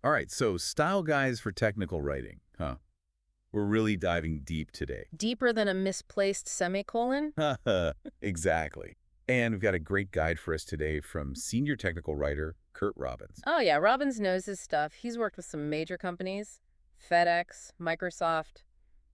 All right, so style guides for technical writing, huh? We're really diving deep today. Deeper than a misplaced semicolon? Exactly. And we've got a great guide for us today from senior technical writer Curt Robbins. Oh, yeah, Robbins knows his stuff. He's worked with some major companies, FedEx, Microsoft,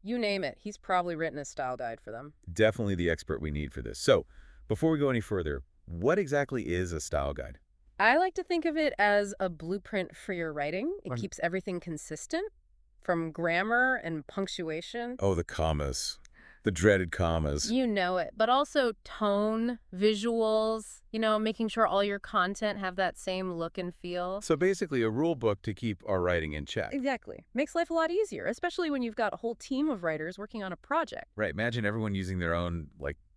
you name it. He's probably written a style guide for them. Definitely the expert we need for this. So, before we go any further, what exactly is a style guide? I like to think of it as a blueprint for your writing. It Right. keeps everything consistent, from grammar and punctuation. Oh, the commas. The dreaded commas. You know it, but also tone, visuals, making sure all your content have that same look and feel. So basically a rule book to keep our writing in check. Exactly. Makes life a lot easier, especially when you've got a whole team of writers working on a project. Right, imagine everyone using their own,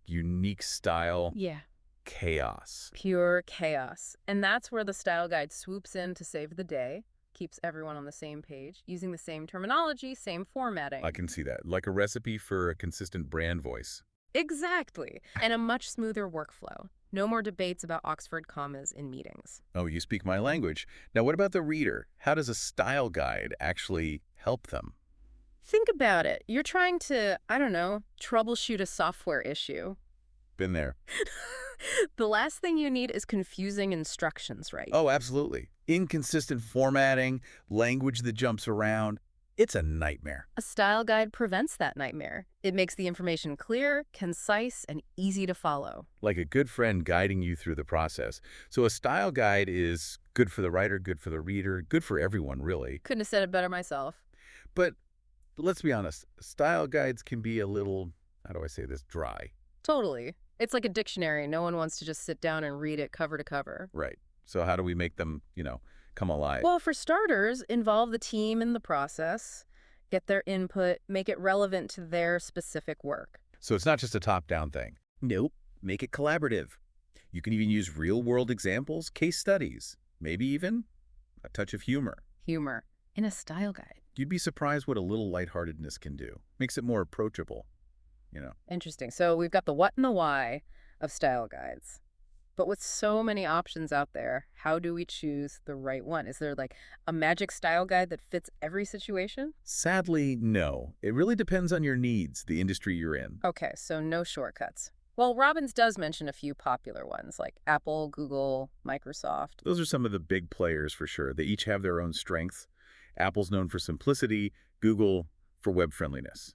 unique style. Yeah. Chaos. Pure chaos. And that's where the style guide swoops in to save the day, keeps everyone on the same page, using the same terminology, same formatting. I can see that. Like a recipe for a consistent brand voice. Exactly. And a much smoother workflow. No more debates about Oxford commas in meetings. Oh, you speak my language. Now, what about the reader? How does a style guide actually help them? Think about it. You're trying to, I don't know, troubleshoot a software issue. Been there. The last thing you need is confusing instructions, right? Oh, absolutely. Inconsistent formatting, language that jumps around. It's a nightmare. A style guide prevents that nightmare. It makes the information clear, concise, and easy to follow. Like a good friend guiding you through the process. So a style guide is good for the writer, good for the reader, good for everyone, really. Couldn't have said it better myself. But let's be honest, style guides can be a little, how do I say this, dry. Totally. It's like a dictionary. No one wants to just sit down and read it cover to cover. Right. So how do we make them, come alive? Well, for starters, involve the team in the process, get their input, make it relevant to their specific work. So it's not just a top-down thing. Nope. Make it collaborative. You can even use real-world examples, case studies, maybe even a touch of humor. Humor in a style guide. You'd be surprised what a little lightheartedness can do. Makes it more approachable, Interesting. So we've got the what and the why of style guides. But with so many options out there, how do we choose the right one? Is there like a magic style guide that fits every situation? Sadly, no. It really depends on your needs, the industry you're in. Okay, so no shortcuts. Well, Robbins does mention a few popular ones like Apple, Google, Microsoft. Those are some of the big players for sure. They each have their own strengths. Apple's known for simplicity, Google for web friendliness.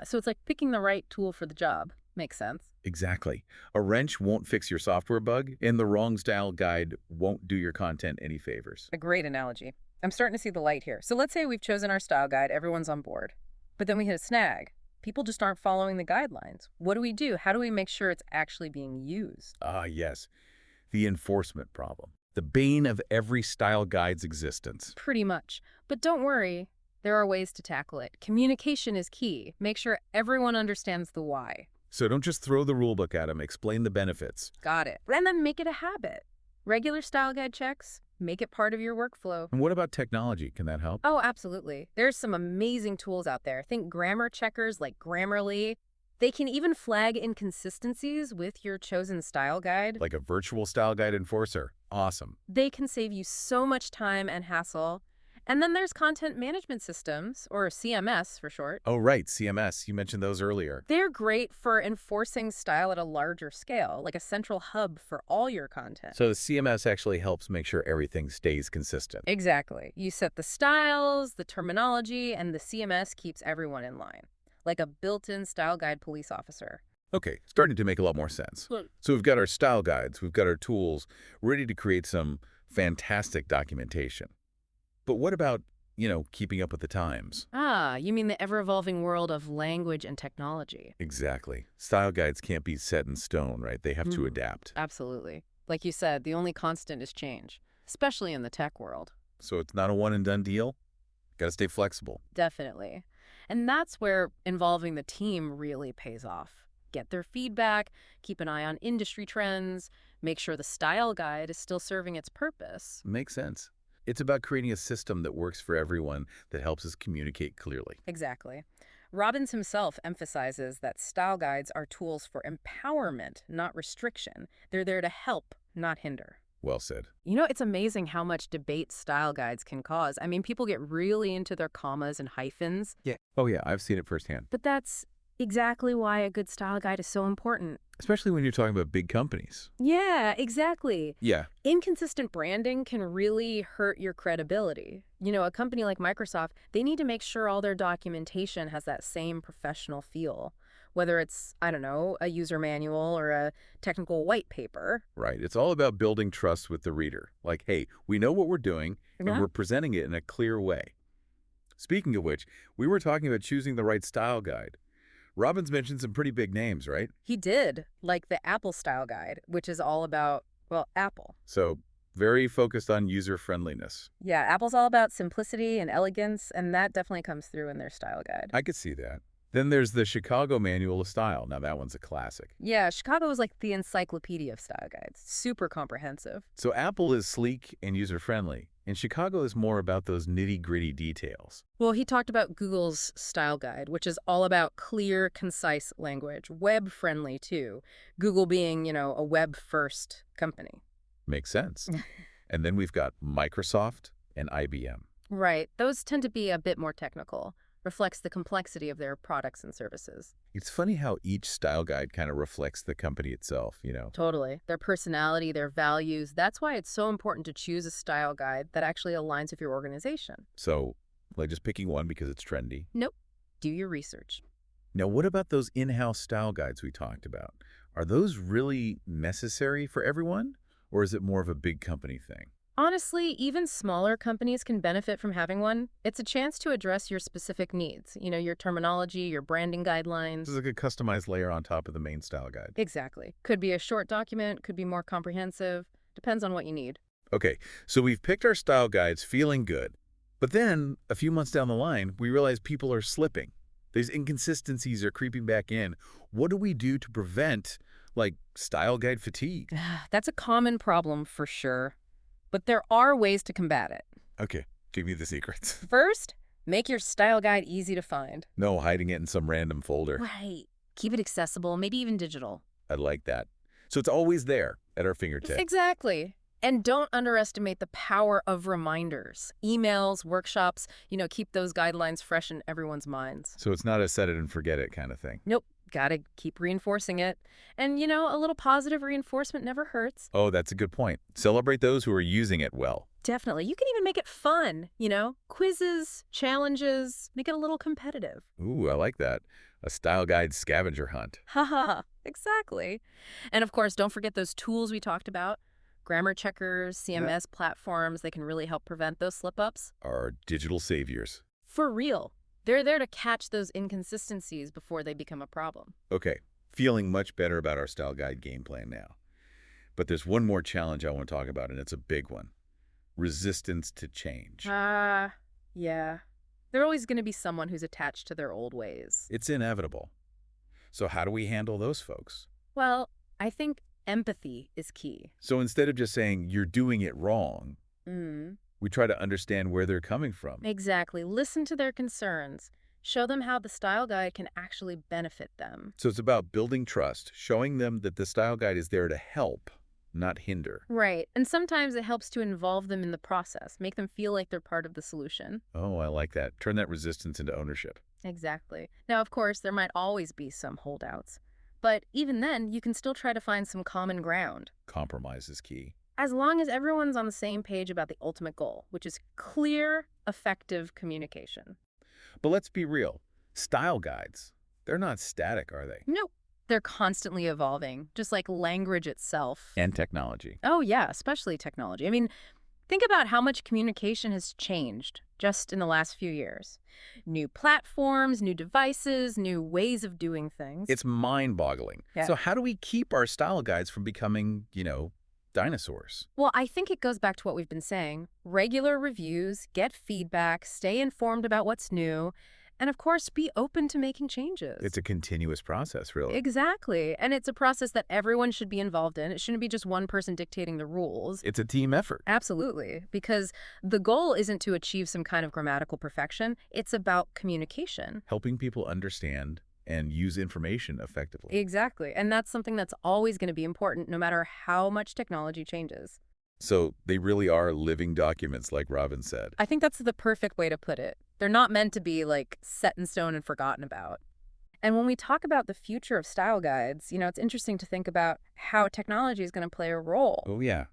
So it's like picking the right tool for the job. Makes sense. Exactly. A wrench won't fix your software bug, and the wrong style guide won't do your content any favors. A great analogy. I'm starting to see the light here. So let's say we've chosen our style guide, everyone's on board. But then we hit a snag. People just aren't following the guidelines. What do we do? How do we make sure it's actually being used? Ah, yes. The enforcement problem. The bane of every style guide's existence. Pretty much. But don't worry, there are ways to tackle it. Communication is key. Make sure everyone understands the why. So don't just throw the rulebook at them, explain the benefits. Got it. And then make it a habit. Regular style guide checks, make it part of your workflow. And what about technology? Can that help? Oh, absolutely. There's some amazing tools out there. Think grammar checkers like Grammarly. They can even flag inconsistencies with your chosen style guide. Like a virtual style guide enforcer. Awesome. They can save you so much time and hassle. And then there's content management systems, or CMS for short. Oh, right, CMS. You mentioned those earlier. They're great for enforcing style at a larger scale, like a central hub for all your content. So the CMS actually helps make sure everything stays consistent. Exactly. You set the styles, the terminology, and the CMS keeps everyone in line, like a built-in style guide police officer. Okay, starting to make a lot more sense. Look. So we've got our style guides, we've got our tools, ready to create some fantastic documentation. But what about, keeping up with the times? Ah, you mean the ever-evolving world of language and technology. Exactly. Style guides can't be set in stone, right? They have to adapt. Absolutely. Like you said, the only constant is change, especially in the tech world. So it's not a one-and-done deal? Got to stay flexible. Definitely. And that's where involving the team really pays off. Get their feedback, keep an eye on industry trends, make sure the style guide is still serving its purpose. Makes sense. It's about creating a system that works for everyone, that helps us communicate clearly. Exactly. Robbins himself emphasizes that style guides are tools for empowerment, not restriction. They're there to help, not hinder. Well said. It's amazing how much debate style guides can cause. I mean, people get really into their commas and hyphens, Yeah. Oh, yeah, I've seen it firsthand. but that's exactly why a good style guide is so important. Especially when you're talking about big companies. Yeah, exactly. Yeah. Inconsistent branding can really hurt your credibility. A company like Microsoft, they need to make sure all their documentation has that same professional feel, whether it's, I don't know, a user manual or a technical white paper. Right. It's all about building trust with the reader. Like, hey, we know what we're doing, and Yeah. we're presenting it in a clear way. Speaking of which, we were talking about choosing the right style guide. Robbins mentioned some pretty big names, right? He did, like the Apple style guide, which is all about, well, Apple. So, very focused on user-friendliness. Yeah, Apple's all about simplicity and elegance, and that definitely comes through in their style guide. I could see that. Then there's the Chicago Manual of Style. Now, that one's a classic. Yeah, Chicago is like the encyclopedia of style guides. Super comprehensive. So Apple is sleek and user-friendly, and Chicago is more about those nitty-gritty details. Well, he talked about Google's style guide, which is all about clear, concise language, web-friendly too. Google being, a web-first company. Makes sense. And then we've got Microsoft and IBM. Right. Those tend to be a bit more technical. Reflects the complexity of their products and services. It's funny how each style guide kind of reflects the company itself, Totally. Their personality, their values. That's why it's so important to choose a style guide that actually aligns with your organization. So, like just picking one because it's trendy. Nope. Do your research. Now, what about those in-house style guides we talked about? Are those really necessary for everyone, or is it more of a big company thing? Honestly, even smaller companies can benefit from having one. It's a chance to address your specific needs, your terminology, your branding guidelines. This is like a customized layer on top of the main style guide. Exactly. Could be a short document, could be more comprehensive. Depends on what you need. Okay, so we've picked our style guides feeling good. But then, a few months down the line, we realize people are slipping. These inconsistencies are creeping back in. What do we do to prevent, style guide fatigue? That's a common problem for sure. But there are ways to combat it. Okay, give me the secrets. First, make your style guide easy to find. No hiding it in some random folder. Right. Keep it accessible, maybe even digital. I like that. So it's always there at our fingertips. Exactly. And don't underestimate the power of reminders. Emails, workshops, keep those guidelines fresh in everyone's minds. So it's not a set it and forget it kind of thing. Nope. Gotta keep reinforcing it. And, a little positive reinforcement never hurts. Oh, that's a good point. Celebrate those who are using it well. Definitely. You can even make it fun, quizzes, challenges, make it a little competitive. Ooh, I like that. A style guide scavenger hunt. Haha, exactly. And of course, don't forget those tools we talked about. Grammar checkers, CMS platforms, they can really help prevent those slip-ups. Our digital saviors. For real. They're there to catch those inconsistencies before they become a problem. Okay, feeling much better about our style guide game plan now. But there's one more challenge I want to talk about, and it's a big one. Resistance to change. Yeah. There's always going to be someone who's attached to their old ways. It's inevitable. So how do we handle those folks? Well, I think empathy is key. So instead of just saying, you're doing it wrong, Mm. we try to understand where they're coming from. Exactly. Listen to their concerns. Show them how the style guide can actually benefit them. So it's about building trust, showing them that the style guide is there to help, not hinder. Right. And sometimes it helps to involve them in the process, make them feel like they're part of the solution. Oh, I like that. Turn that resistance into ownership. Exactly. Now, of course, there might always be some holdouts. But even then, you can still try to find some common ground. Compromise is key. As long as everyone's on the same page about the ultimate goal, which is clear, effective communication. But let's be real. Style guides, they're not static, are they? Nope. They're constantly evolving, just like language itself. And technology. Oh, yeah, especially technology. I mean, think about how much communication has changed just in the last few years. New platforms, new devices, new ways of doing things. It's mind-boggling. Yeah. So how do we keep our style guides from becoming, dinosaurs? Well, I think it goes back to what we've been saying. Regular reviews, get feedback, stay informed about what's new, and of course, be open to making changes. It's a continuous process, really. Exactly. And it's a process that everyone should be involved in. It shouldn't be just one person dictating the rules. It's a team effort. Absolutely. Because the goal isn't to achieve some kind of grammatical perfection. It's about communication. Helping people understand and use information effectively. Exactly. And that's something that's always going to be important no matter how much technology changes. So they really are living documents, like Robbins said. I think that's the perfect way to put it. They're not meant to be like set in stone and forgotten about. And when we talk about the future of style guides, it's interesting to think about how technology is going to play a role. Oh, yeah.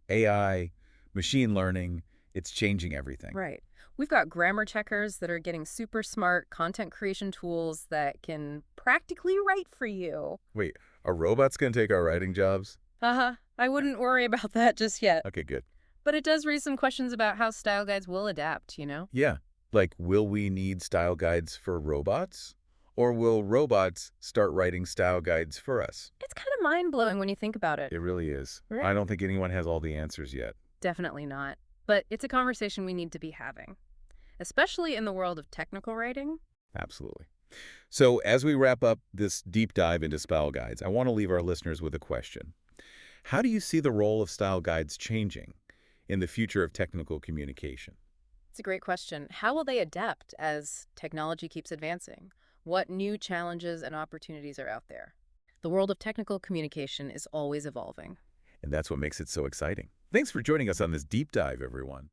AI, machine learning, it's changing everything. Right. We've got grammar checkers that are getting super smart content creation tools that can practically write for you. Wait, are robots going to take our writing jobs? Haha, I wouldn't worry about that just yet. Okay, good. But it does raise some questions about how style guides will adapt. Yeah. Like, will we need style guides for robots? Or will robots start writing style guides for us? It's kind of mind-blowing when you think about it. It really is. Right. I don't think anyone has all the answers yet. Definitely not. But it's a conversation we need to be having, especially in the world of technical writing. Absolutely. So as we wrap up this deep dive into style guides, I want to leave our listeners with a question. How do you see the role of style guides changing in the future of technical communication? It's a great question. How will they adapt as technology keeps advancing? What new challenges and opportunities are out there? The world of technical communication is always evolving. And that's what makes it so exciting. Thanks for joining us on this deep dive, everyone.